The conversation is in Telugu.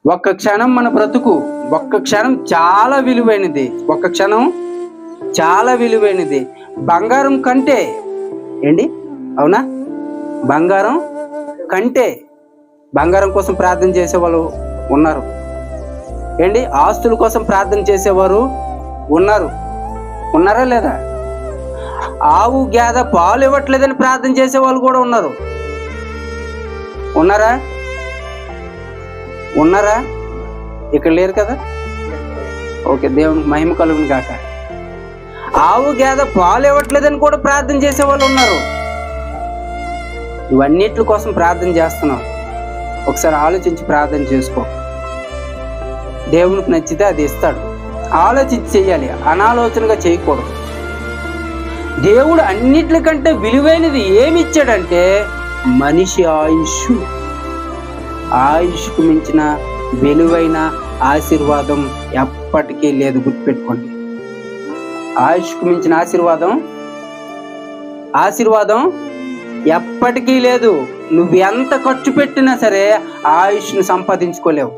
ఒక్క క్షణం మన బ్రతుకు, ఒక్క క్షణం చాలా విలువైనది. ఒక్క క్షణం చాలా విలువైనది. బంగారం కంటే ఏంటి, అవునా? బంగారం కంటే, బంగారం కోసం ప్రార్థన చేసేవాళ్ళు ఉన్నారు ఏంటి, ఆస్తుల కోసం ప్రార్థన చేసేవారు ఉన్నారా లేదా? ఆవు గేద పాలు ఇవ్వట్లేదని ప్రార్థన చేసేవాళ్ళు కూడా ఉన్నారా? ఇక్కడ లేరు కదా? ఓకే, దేవునికి మహిమ కలుగును గాక. ఆవు గేద పాలు ఇవ్వట్లేదని కూడా ప్రార్థన చేసేవాళ్ళు ఉన్నారు. ఇవన్నిటి కోసం ప్రార్థన చేస్తున్నాం. ఒకసారి ఆలోచించి ప్రార్థన చేసుకో. దేవునికి నచ్చితే అది ఇస్తాడు. ఆలోచించి చెయ్యాలి, అనాలోచనగా చేయకూడదు. దేవుడు అన్నిటికంటే విలువైనది ఏమి ఇచ్చాడంటే మనిషి ఆయుష్కు మించిన విలువైన ఆశీర్వాదం ఎప్పటికీ లేదు. గుర్తుపెట్టుకోండి, ఆయుష్కు మించిన ఆశీర్వాదం ఎప్పటికీ లేదు. నువ్వు ఎంత ఖర్చు పెట్టినా సరే ఆయుష్ను సంపాదించుకోలేవు.